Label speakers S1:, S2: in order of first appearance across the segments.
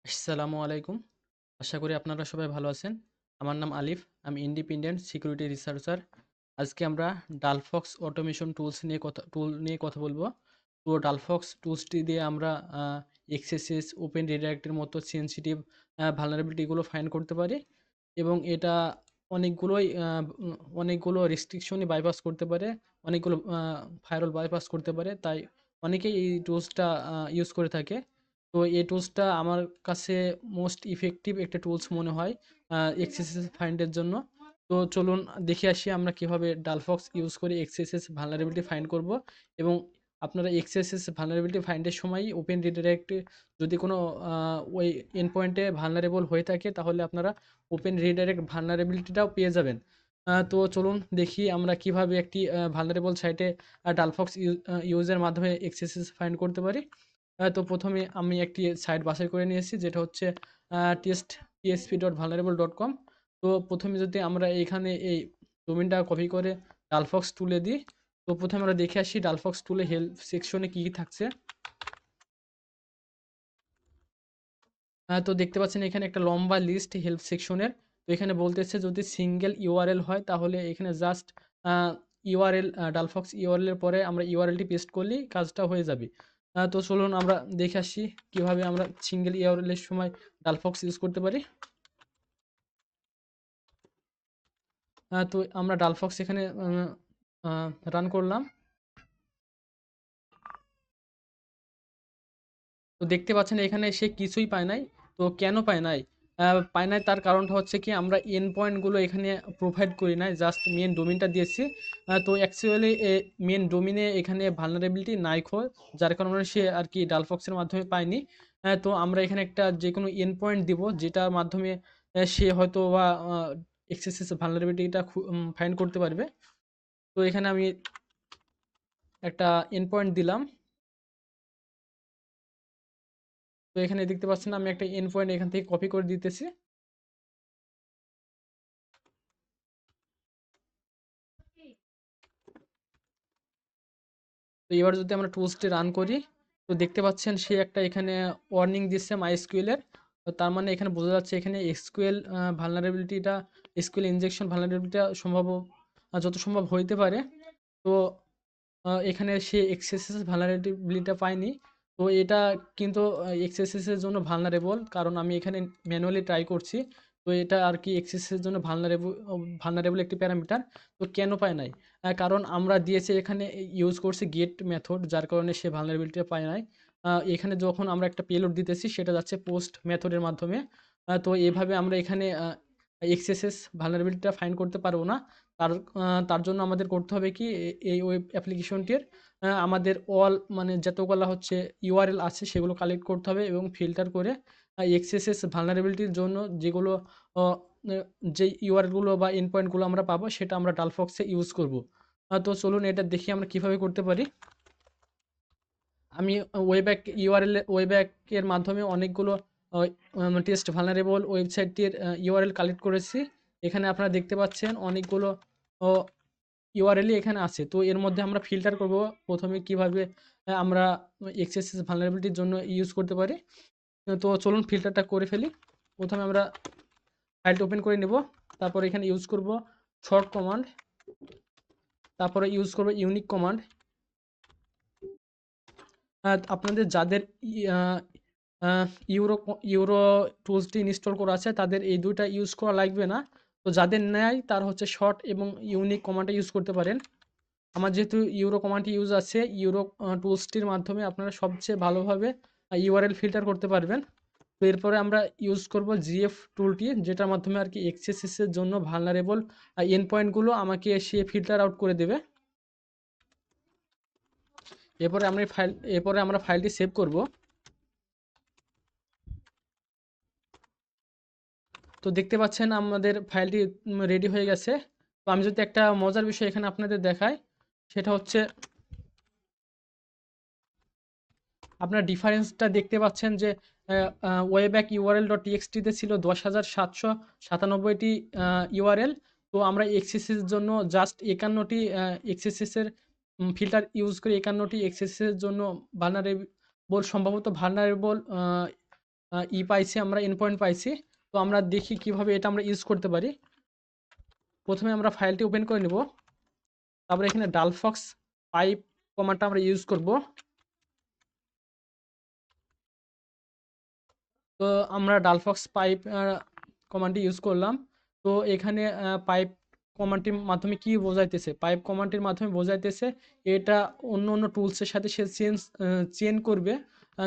S1: আসসালামু আলাইকুম। আশা করি আপনারা সবাই ভালো আছেন। আমার নাম আলিফ। আমি ইন্ডিপেন্ডেন্ট সিকিউরিটি রিসার্চার। আজকে আমরা ডালফক্স অটোমেশন টুল নিয়ে কথা বলবো। তো ডালফক্স টুলসটি দিয়ে আমরা এক্সএসএস, ওপেন রিডাইরেক্টের মতো সেনসিটিভ ভালনারেবিলিটি গুলো ফাইন্ড করতে পারি এবং এটা অনেকগুলোই অনেকগুলো রেস্ট্রিকশনই বাইপাস করতে পারে, অনেকগুলো ফায়ারওয়াল বাইপাস করতে পারে। তাই অনেকেই এই টুলসটা ইউজ করে থাকে। তো এই টুলসটা আমার কাছে মোস্ট ইফেক্টিভ একটা টুলস মনে হয় এক্সএসএস ফাইন্ডের জন্য। তো চলুন দেখে আসি আমরা কিভাবে ডালফক্স ইউজ করে এক্সএসএস ভালনারেবিলিটি ফাইন্ড করব। এবং আপনারা এক্সএসএস ভালনারেবিলিটি ফাইন্ডের সময় ওপেন রিডাইরেক্টে যদি কোনো ওই এন্ড পয়েন্টে ভালনারেবল হয়ে থাকে তাহলে আপনারা ওপেন রিডাইরেক্ট ভালনারেবিলিটিটাও পেয়ে যাবেন। তো চলুন দেখি আমরা কিভাবে একটি ভালনারেবল সাইটে ডালফক্স ইউজের মাধ্যমে এক্সএসএস ফাইন্ড করতে পারি। তো প্রথমে আমি একটি সাইট বাছাই করে নিয়েছি, যেটা হচ্ছে টেস্ট psp.vulnerable.com। তো প্রথমে যদি আমরা এখানে এই ডোমেনটা কপি করে ডালফক্স টুলে দিই, তো প্রথমে আমরা দেখে আসি ডালফক্স টুলে হেল্প সেকশনে কী কী থাকছে। তো দেখতে পাচ্ছেন এখানে একটা লম্বা লিস্ট হেল্প সেকশনের। তো এখানে বলতেছে যদি সিঙ্গেল ইউআরএল হয় তাহলে এখানে জাস্ট ইউআরএল, ডালফক্স ইউআরএল এর পরে আমরা ইউআরএলটি পেস্ট করলেই কাজটা হয়ে যাবে। তো চলুন আমরা দেখে আসি কিভাবে আমরা সিঙ্গেল ইউআরএল এর সময় ডালফক্স ইউজ করতে পারি। তো আমরা ডালফক্স এখানে রান করলাম। তো দেখতে পাচ্ছেন এখানে সে কিছুই পায় নাই। তো কেন পায় নাই? পায় নাই তার কারণটা হচ্ছে কি আমরা এন্ড পয়েন্টগুলো এখানে প্রোভাইড করি নাই, জাস্ট মেন ডোমেইনটা দিয়েছি। তো অ্যাকচুয়ালি মেন ডোমেইনে এখানে ভালনারেবিলিটি নাই খোয়, যার কারণে সে আর কি ডালফক্সের মাধ্যমে পায়নি। তো আমরা এখানে একটা যেকোনো এন্ড পয়েন্ট দিব যেটার মাধ্যমে সে হয়তো বা এক্সেসিভ ভালনারেবিলিটিটা ফাইন্ড করতে পারবে। তো এখানে আমি একটা এন্ড পয়েন্ট দিলাম। তো এখানে দেখতে পাচ্ছেন আমি একটা এন্ড পয়েন্ট এখান থেকে কপি করে দিতেছি। তো এবার যদি আমরা টুলসটি রান করি, তো দেখতে পাচ্ছেন সে একটা এখানে ওয়ার্নিং দিচ্ছে মাইএসকিউএল এর। তো তার মানে এখানে বোঝা যাচ্ছে এখানে এসকিউএল ভালনারেবিলিটিটা, এসকিউএল ইনজেকশন ভালনারেবিলিটিটা সম্ভব যত সম্ভব হইতে পারে। তো এখানে সে এক্সএসএস ভালনারেবিলিটিটা পায়নি। তো এটা কিন্তু এক্সএসএস এর জন্য ভালনারেবল, কারণ আমি এখানে ম্যানুয়ালি ট্রাই করছি। তো এটা আর কি এক্সএসএস এর জন্য ভালনারেবল, ভালনারেবল একটি প্যারামিটার। তো কেন পায় নাই? কারণ আমরা দিয়েছি এখানে ইউজ করছি গেট মেথড, যার কারণে সে ভালনারেবিলিটিটা পায় নাই। এখানে যখন আমরা একটা পেলোড দিতেছি সেটা যাচ্ছে পোস্ট মেথডের মাধ্যমে। তো এভাবে আমরা এখানে এক্সএসএস ভালনারেবিলিটিটা ফাইন্ড করতে পারবো না। তার জন্য আমাদের করতে হবে কি, এই ওয়েব অ্যাপ্লিকেশনটির আমাদের অল মানে যতগুলা হচ্ছে ইউআরএল আছে সেগুলো কালেক্ট করতে হবে এবং ফিল্টার করে এক্সএসএস ভালনারেবিলিটির জন্য যেগুলো আহ, যে ইউআরএলগুলো বা এন্ড পয়েন্টগুলো আমরা পাবো সেটা আমরা ডালফক্সে ইউজ করব। তো চলুন এটা দেখি আমরা কিভাবে করতে পারি। আমি ওয়েব্যাকের মাধ্যমে অনেকগুলো টেস্ট ভালনারেবল ওয়েবসাইটটির ইউআরএল কালেক্ট করেছি। এখানে আপনারা দেখতে পাচ্ছেন অনেকগুলো ইউআরএলই এখানে আছে। তো এর মধ্যে আমরা ফিল্টার করব প্রথমে কিভাবে আমরা এক্সএসএস ভালনারেবিলিটির জন্য ইউজ করতে পারি। তো চলুন ফিল্টারটা করে ফেলি। প্রথমে আমরা ফাইলটা ওপেন করে নেব, তারপর এখানে ইউজ করব শর্ট কমান্ড, তারপরে ইউজ করব ইউনিক কমান্ড। আপনাদের যাদের ইউরো ইউরো টুলসটি ইনস্টল করা আছে তাদের এই দুইটা ইউজ করা লাগবে না। তো যাদের নেয় তার হচ্ছে শর্ট এবং ইউনিক কমান্ডটা ইউজ করতে পারেন। আমার যেহেতু ইউরো কমান্ডটি ইউজ আছে, ইউরো টুলসটির মাধ্যমে আপনারা সবচেয়ে ভালোভাবে ইউআরএল ফিল্টার করতে পারবেন। তো এরপরে আমরা ইউজ করব জিএফ টুলটি, যেটার মাধ্যমে আর কি এক্সএসএস এর জন্য ভালনারেবল এন্ড পয়েন্টগুলো আমাকে সে ফিল্টার আউট করে দেবে। এরপরে আমরা ফাইলটি সেভ করব। তো দেখতে পাচ্ছেন আমাদের ফাইলটি রেডি হয়ে গেছে। তো আমি যদি একটা মজার বিষয় এখানে আপনাদের দেখাই, সেটা হচ্ছে আপনার ডিফারেন্সটা দেখতে পাচ্ছেন যে ওয়েব্যাক ইউআরএল ডট টিএক্সটিতে ছিল 10,797টি ইউআরএল। তো আমরা এক্সএসএস জন্য জাস্ট 51টি এক্সএসএসের ফিল্টার ইউজ করে 51টি এক্সএসএসের জন্য ভালনারেবল, সম্ভবত ভালনারেবল পাইছি, আমরা এন্ড পয়েন্ট পাইছি। তো আমরা দেখি কিভাবে এটা আমরা ইউজ করতে পারি। প্রথমে আমরা ফাইলটি ওপেন করে নেব। তারপরে এখানে ডালফক্স পাইপ কমান্ডটা আমরা ইউজ করব। তো আমরা ডালফক্স পাইপ কমান্ডটি ইউজ করলাম। তো এখানে পাইপ কমান্ডটির মাধ্যমে কি বোঝাইতেছে, পাইপ কমান্ডটির মাধ্যমে বোঝাইতেছে এটা অন্য অন্য টুলসের সাথে সে চেন করবে,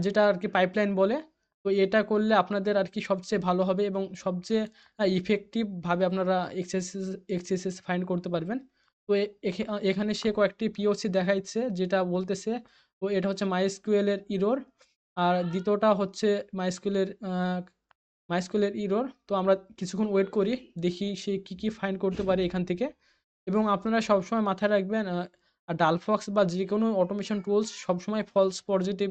S1: যেটা আর কি পাইপলাইন বলে। তো এটা করলে আপনাদের আর কি সবচেয়ে ভালো হবে এবং সবচেয়ে ইফেক্টিভভাবে আপনারা এক্সেসেস ফাইন্ড করতে পারবেন। তো এখানে সে কয়েকটি পিওসি দেখাইছে যেটা বলতেছে। তো এটা হচ্ছে মাইস্কুয়েল এর ইরর, আর দ্বিতীয়টা হচ্ছে মাইস্কুলের মাইস্কুলের ইরর। তো আমরা কিছুক্ষণ ওয়েট করি, দেখি সে কি কি ফাইন্ড করতে পারে এখান থেকে। এবং আপনারা সবসময় মাথায় রাখবেন, ডালফক্স বা যে কোনো অটোমেশন টুলস সবসময় ফলস পজিটিভ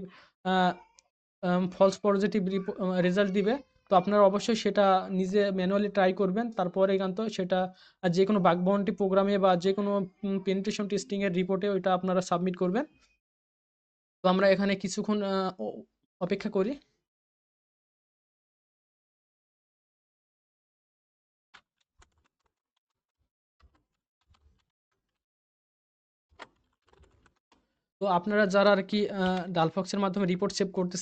S1: রেজাল্ট দিবে। তো আপনারা অবশ্যই সেটা নিজে ম্যানুয়ালি ট্রাই করবেন, তারপরে একান্ত সেটা যে কোনো বাগ বাউন্টি প্রোগ্রামে বা যে কোনো পেনিট্রেশন টেস্টিংয়ের রিপোর্টে ওইটা আপনারা সাবমিট করবেন। তো আমরা এখানে কিছুক্ষণ অপেক্ষা করি। তো আপনারা যারা আর কি ডালফক্সের মাধ্যমে রিপোর্ট সেভ করতে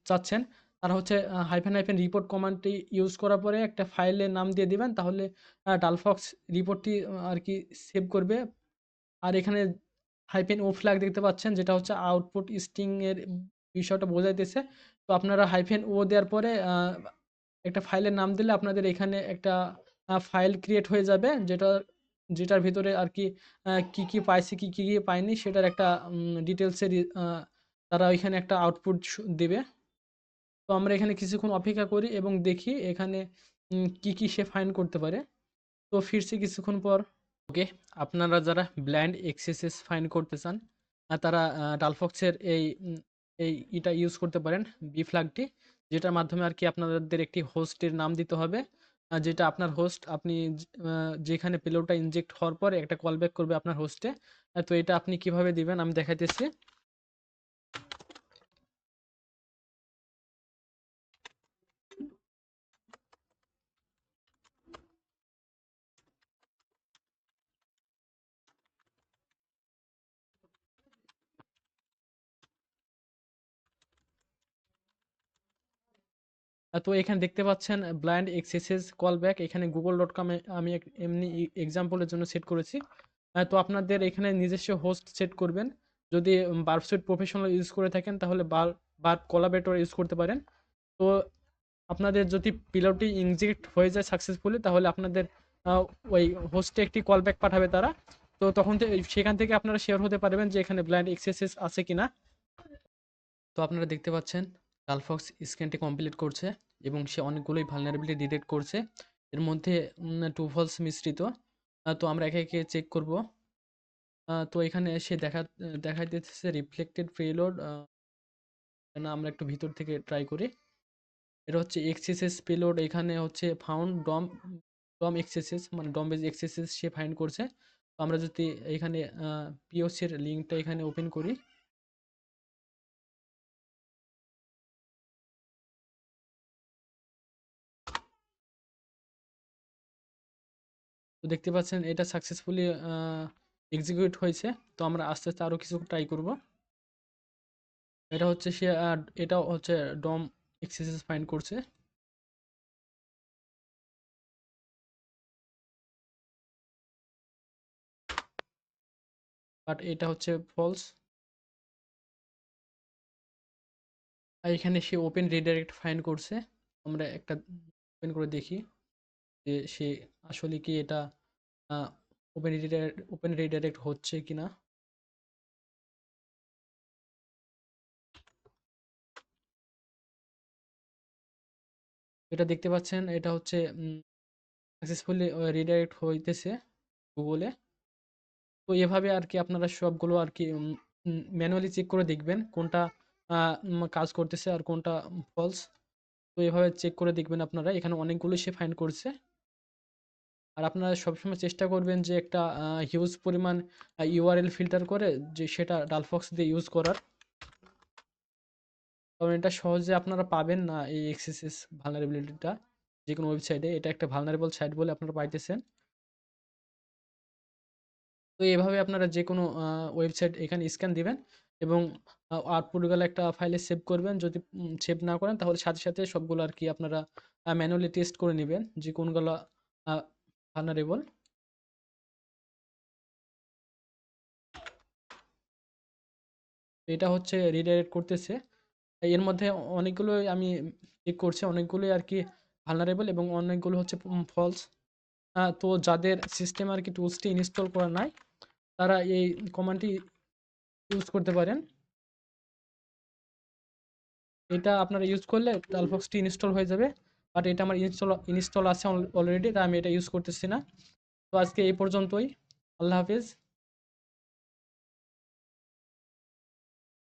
S1: চাচ্ছেন, তারা হচ্ছে হাইফেন হাইফেন রিপোর্ট কমান্ডটি ইউজ করার পরে একটা ফাইলের নাম দিয়ে দিবেন, তাহলে ডালফক্স রিপোর্টটি আর কি সেভ করবে। আর এখানে হাইফেন ও ফ্ল্যাগ দেখতে পাচ্ছেন, যেটা হচ্ছে আউটপুট স্ট্রিং এর বিষয়টা বোঝাইতেছে। তো আপনারা হাইফেন ও দেওয়ার পরে একটা ফাইলের নাম দিলে আপনাদের এখানে একটা ফাইল ক্রিয়েট হয়ে যাবে, যেটার ভিতরে আর কি কি কি পাইছে কি পাইনি সেটার একটা ডিটেলসের তারা ওইখানে একটা আউটপুট দেবে। তো আমরা এখানে কিছুক্ষণ অপেক্ষা করি এবং দেখি এখানে কি কি সে ফাইন্ড করতে পারে। তো ফিরছি কিছুক্ষণ পর। ওকে, আপনারা যারা ব্লাইন্ড এক্সেসেস ফাইন্ড করতে চান, তারা ডালফক্সের এই এটা ইউজ করতে পারেন, বি ফ্ল্যাগটি, যেটার মাধ্যমে আর কি আপনাদের একটি হোস্টের নাম দিতে হবে। যেটা আপনার হোস্ট, আপনি যেখানে পেলোডটা ইনজেক্ট হওয়ার পরে একটা কল ব্যাক করবে আপনার হোস্টে। তো এটা আপনি কিভাবে দিবেন আমি দেখাইতেছি। তো এখানে দেখতে পাচ্ছেন ব্লাইন্ড এক্সেসেস কল ব্যাক, এখানে google.com-এ আমি এমনি এক্সাম্পলের জন্য সেট করেছি। তো আপনাদের এখানে নিজস্ব হোস্ট সেট করবেন। যদি বার্ব সুইট প্রফেশনাল ইউজ করে থাকেন তাহলে বার্ব কোলাবরেটর ইউজ করতে পারেন। তো আপনাদের যদি পিলোডটি ইনজেক্ট হয়ে যায় সাকসেসফুলি, তাহলে আপনাদের ওই হোস্টে একটি কল ব্যাক পাঠাবে তারা। তো তখন সেখান থেকে আপনারা শেয়ার হতে পারবেন যে এখানে ব্লাইন্ড এক্সেসেস আছে কিনা। তো আপনারা দেখতে পাচ্ছেন ডালফক্স স্ক্যানটি কমপ্লিট করছে এবং সে অনেকগুলোই ভালনারেবিলিটি ডিটেক্ট করছে। এর মধ্যে টু ফলস মিশ্রিত। তো আমরা একে একে চেক করব। তো এখানে সে দেখাইতেছে রিফ্লেক্টেড পেলোড। না, আমরা একটু ভিতর থেকে ট্রাই করি। এটা হচ্ছে এক্সেসেস পেলোড, এখানে হচ্ছে ফাউন্ড ডম ডম এক্সেসেস, মানে ডম বেজ এক্সেসেস সে ফাইন্ড করছে। তো আমরা যদি এখানে পিওসির লিঙ্কটা এখানে ওপেন করি, তো দেখতে পাচ্ছেন এটা সাকসেসফুলি এক্সিকিউট হয়েছে। তো আমরা আস্তে আস্তে আরও কিছু ট্রাই করব। এটা হচ্ছে সে এটা হচ্ছে ডম এক্সেসেস ফাইন্ড করছে। বাট এটা হচ্ছে ফলস। আর এখানে সে ওপেন রিডাইরেক্ট ফাইন্ড করছে। আমরা একটা ওপেন করে দেখি যে সে আসলে কি এটা ওপেন রিডাইরেক্ট হচ্ছে কিনা। এটা দেখতে পাচ্ছেন, এটা হচ্ছে সাকসেসফুলি রিডাইরেক্ট হইতেছে গুগলে। তো এভাবে আর কি আপনারা সবগুলো আর কি ম্যানুয়ালি চেক করে দেখবেন কোনটা কাজ করতেছে আর কোনটা ফলস। তো এভাবে চেক করে দেখবেন আপনারা, এখানে অনেকগুলো সে ফাইন্ড করছে। আর আপনারা সবসময় চেষ্টা করবেন যে একটা হিউজ পরিমাণ ইউআরএল ফিল্টার করে যে সেটা ডালফক্স দিয়ে ইউজ করার। কারণ এটা সহজে আপনারা পাবেন না, এই এক্সএসএস ভালনারেবিলিটিটা যে কোনো ওয়েবসাইটে। এটা একটা ভালনারেবল সাইট বলে আপনারা পাইতেছেন। তো এভাবে আপনারা যে কোনো ওয়েবসাইট এখানে স্ক্যান দিবেন এবং আউটপুট গুলো একটা ফাইলে সেভ করবেন। যদি সেভ না করেন তাহলে সাথে সাথে সবগুলো আর কি আপনারা ম্যানুয়ালি টেস্ট করে নেবেন যে কোনগুলো ভালনারেবল। এটা হচ্ছে রিডাইরেক্ট করতেছে। এর মধ্যে অনেকগুলোই আমি চেক করছি, অনেকগুলোই আর কি ভালনারেবল এবং অনেকগুলো হচ্ছে ফলস। তো যাদের সিস্টেম আর কি টুলসটি ইনস্টল করা নাই তারা এই কমান্ডটি ইউজ করতে পারেন। এটা আপনারা ইউজ করলে ডালফক্সটি ইনস্টল হয়ে যাবে। বাট এটা আমার ইনস্টল আছে অলরেডি, তাই আমি এটা ইউজ করতেছি না। তো আজকে এই পর্যন্তই। আল্লাহ হাফিজ।